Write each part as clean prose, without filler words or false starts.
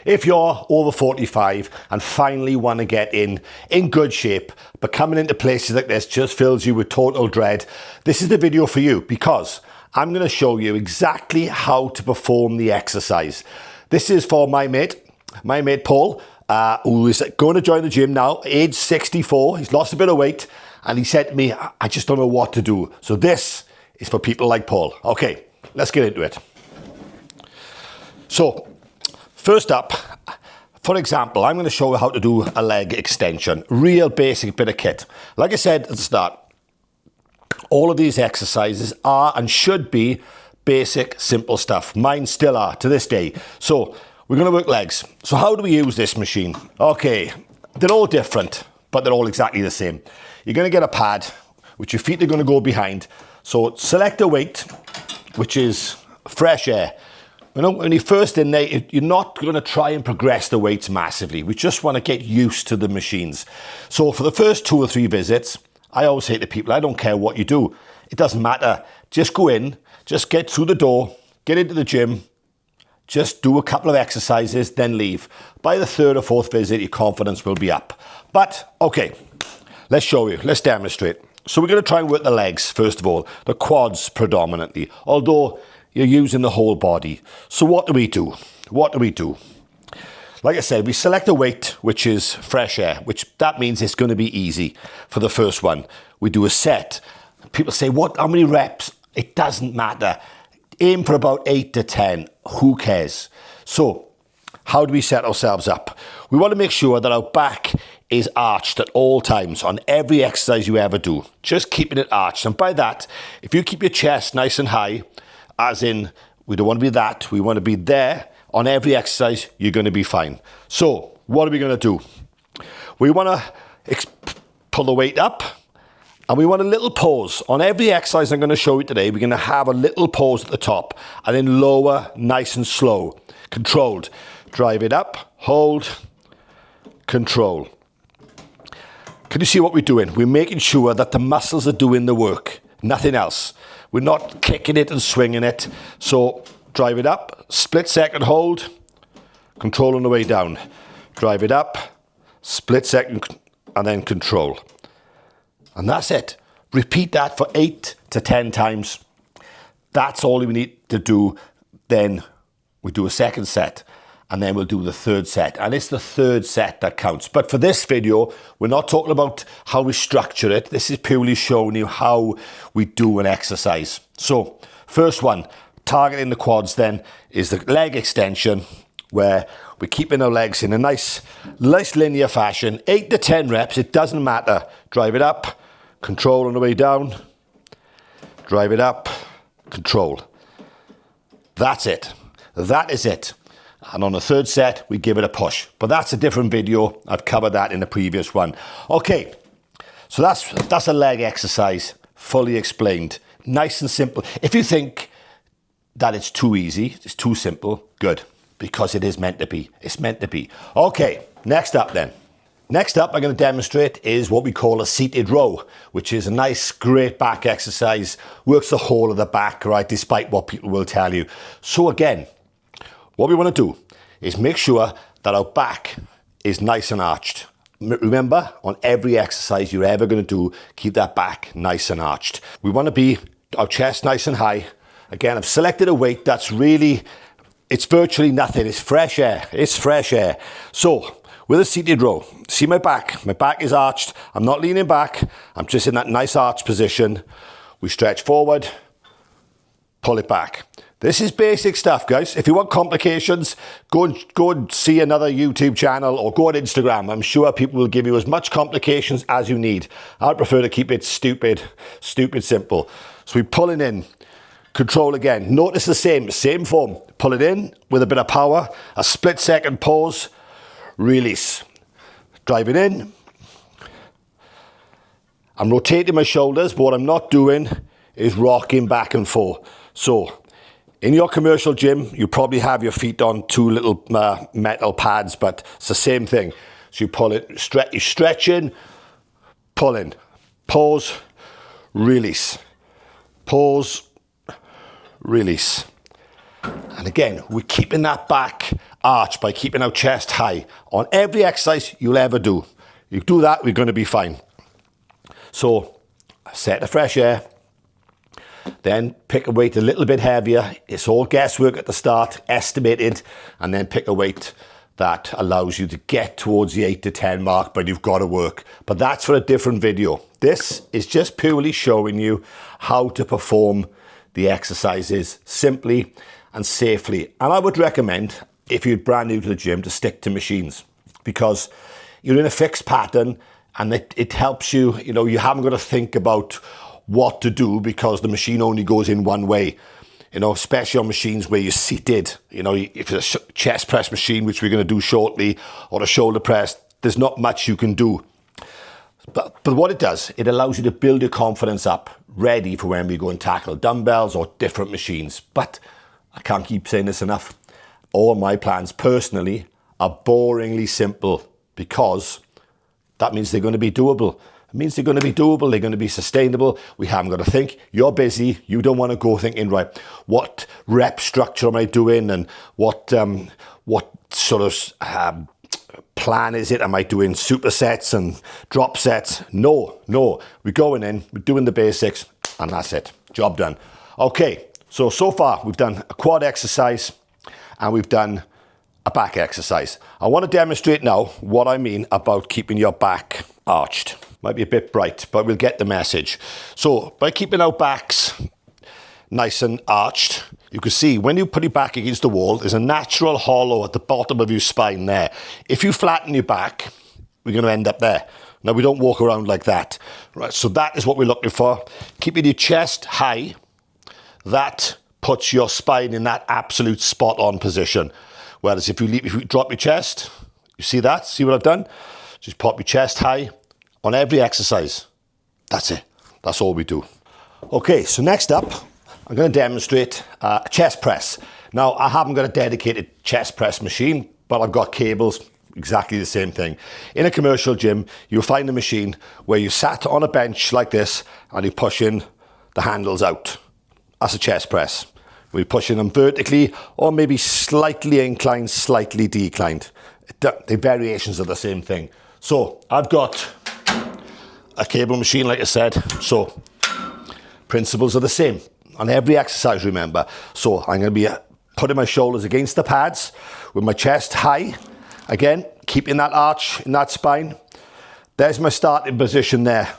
If you're over 45 and finally want to get in good shape, but coming into places like this just fills you with total dread, this is the video for you, because I'm going to show you exactly how to perform the exercise. This is for my mate Paul, who is going to join the gym now, age 64. He's lost a bit of weight, and he said to me, I just don't know what to do. So this is for people like Paul. Okay, let's get into it. So, first up, for example, I'm going to show you how to do a leg extension. Real basic bit of kit. Like I said at the start, all of these exercises are and should be basic, simple stuff. Mine still are to this day. So, we're going to work legs. So how do we use this machine? Okay, they're all different, but they're all exactly the same. You're going to get a pad, which your feet are going to go behind. So select a weight, which is fresh air. You know, when you're first in there, you're not going to try and progress the weights massively. We just want to get used to the machines. So for the first 2 or 3 visits, I always say to people, I don't care what you do. It doesn't matter. Just go in, just get through the door, get into the gym, just do a couple of exercises, then leave. By the 3rd or 4th visit, your confidence will be up. But, okay, let's show you. Let's demonstrate. So we're going to try and work the legs, first of all. The quads predominantly, although you're using the whole body. So what do we do? What do we do? Like I said, we select a weight, which is fresh air, which that means it's going to be easy for the first one. We do a set. People say, how many reps? It doesn't matter. Aim for about 8 to 10. Who cares? So, how do we set ourselves up? We want to make sure that our back is arched at all times on every exercise you ever do. Just keeping it arched. And by that, if you keep your chest nice and high, as in, we don't want to be that, we want to be there on every exercise, you're going to be fine. So, what are we going to do? We want to pull the weight up. And we want a little pause. On every exercise I'm going to show you today, we're going to have a little pause at the top and then lower nice and slow. Controlled. Drive it up, hold, control. Can you see what we're doing? We're making sure that the muscles are doing the work, nothing else. We're not kicking it and swinging it. So drive it up, split second hold, control on the way down. Drive it up, split second, and then control. And that's it. Repeat that for 8 to 10 times. That's all we need to do. Then we do a second set, and then we'll do the 3rd set. And it's the 3rd set that counts. But for this video, we're not talking about how we structure it. This is purely showing you how we do an exercise. So, first one, targeting the quads then, is the leg extension, where we're keeping our legs in a nice linear fashion. 8 to 10 reps, it doesn't matter. Drive it up, control on the way down. Drive it up, control. That's it. That is it. And on the 3rd set, we give it a push. But that's a different video. I've covered that in the previous one. Okay, so that's a leg exercise, fully explained. Nice and simple. If you think that it's too easy, it's too simple, good. Because it is meant to be. It's meant to be. Okay, next up then. Next up I'm going to demonstrate is what we call a seated row, which is a nice, great back exercise. Works the whole of the back, right, despite what people will tell you. So again, what we want to do is make sure that our back is nice and arched. Remember, on every exercise you're ever going to do, keep that back nice and arched. We want to be our chest nice and high. Again, I've selected a weight that's really, it's virtually nothing. It's fresh air. It's fresh air. So, with a seated row, see my back. My back is arched. I'm not leaning back. I'm just in that nice arch position. We stretch forward, pull it back. This is basic stuff, guys. If you want complications, go and see another YouTube channel or go on Instagram. I'm sure people will give you as much complications as you need. I'd prefer to keep it stupid simple. So we pull it in, control again. Notice the same form. Pull it in with a bit of power, a split second pause, release. Drive it in. I'm rotating my shoulders, but what I'm not doing is rocking back and forth. So, in your commercial gym, you probably have your feet on 2 little metal pads, but it's the same thing. So you pull it, you stretch in, pull in, pause, release, pause, release. And again, we're keeping that back arch by keeping our chest high on every exercise you'll ever do. You do that, we're going to be fine. So set the fresh air, then pick a weight a little bit heavier. It's all guesswork at the start, estimated, and then pick a weight that allows you to get towards the 8 to 10 mark, but you've got to work. But that's for a different video. This is just purely showing you how to perform the exercises simply and safely. And I would recommend, if you're brand new to the gym, to stick to machines, because you're in a fixed pattern and it helps you. You know, you haven't got to think about what to do because the machine only goes in one way. You know, especially on machines where you're seated. You know, if it's a chest press machine, which we're going to do shortly, or a shoulder press, there's not much you can do. But what it does, it allows you to build your confidence up, ready for when we go and tackle dumbbells or different machines. But I can't keep saying this enough. All my plans personally are boringly simple, because that means they're going to be doable. It means they're going to be doable, they're going to be sustainable. We haven't got to think. You're busy. You don't want to go thinking, right, what rep structure am I doing, and what sort of plan is it? Am I doing supersets and drop sets? No. We're going in, we're doing the basics, and that's it. Job done. Okay, so far we've done a quad exercise and we've done a back exercise. I want to demonstrate now what I mean about keeping your back arched. Might be a bit bright, but we'll get the message. So by keeping our backs nice and arched, you can see when you put your back against the wall, there's a natural hollow at the bottom of your spine there. If you flatten your back, we're going to end up there. Now, we don't walk around like that, right? So that is what we're looking for. Keeping your chest high, that puts your spine in that absolute spot-on position. Whereas if you drop your chest, you see that? See what I've done? Just pop your chest high on every exercise. That's it. That's all we do. Okay, so next up, I'm going to demonstrate a chest press. Now, I haven't got a dedicated chest press machine, but I've got cables, exactly the same thing. In a commercial gym, you'll find a machine where you sat on a bench like this and you're pushing the handles out. That's a chest press. We're pushing them vertically or maybe slightly inclined, slightly declined. The variations are the same thing. So I've got a cable machine, like I said. So principles are the same on every exercise, remember. So I'm going to be putting my shoulders against the pads with my chest high. Again, keeping that arch in that spine. There's my starting position there.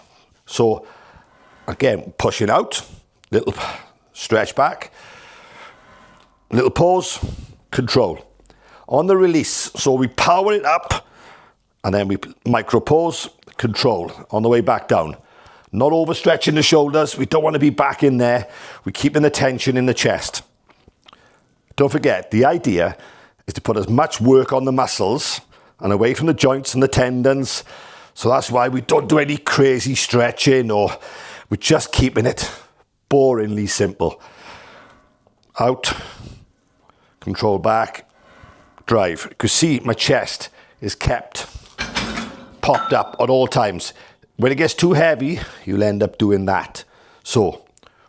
So again, pushing out, little stretch back, little pause, control. On the release, so we power it up and then we micro pause, control on the way back down. Not overstretching the shoulders. We don't want to be back in there. We're keeping the tension in the chest. Don't forget, the idea is to put as much work on the muscles and away from the joints and the tendons. So that's why we don't do any crazy stretching, or we're just keeping it boringly simple. Out, control back, drive. You can see my chest is kept popped up at all times. When it gets too heavy, you'll end up doing that. So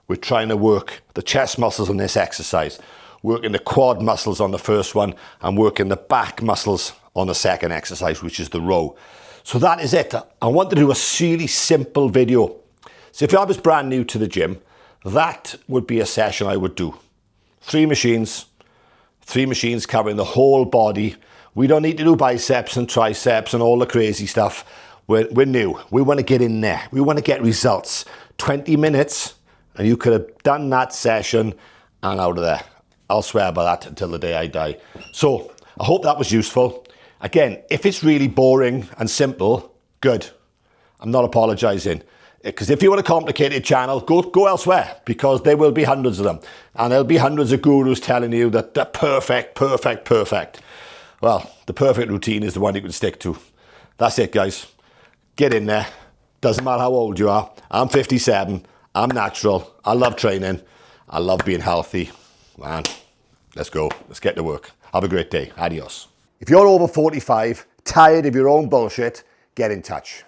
we're trying to work the chest muscles on this exercise, working the quad muscles on the first one, and working the back muscles on the second exercise, which is the row. So that is it. I want to do a really simple video. So if I was brand new to the gym, that would be a session I would do. 3 machines covering the whole body. We don't need to do biceps and triceps and all the crazy stuff. We're new. We want to get in there. We want to get results. 20 minutes and you could have done that session and out of there. I'll swear by that until the day I die. So I hope that was useful. Again, if it's really boring and simple, good. I'm not apologizing. Because if you want a complicated channel, go elsewhere, because there will be hundreds of them. And there'll be hundreds of gurus telling you that they're perfect. Well, the perfect routine is the one you can stick to. That's it, guys. Get in there. Doesn't matter how old you are. I'm 57. I'm natural. I love training. I love being healthy. Man, let's go. Let's get to work. Have a great day. Adios. If you're over 45, tired of your own bullshit, get in touch.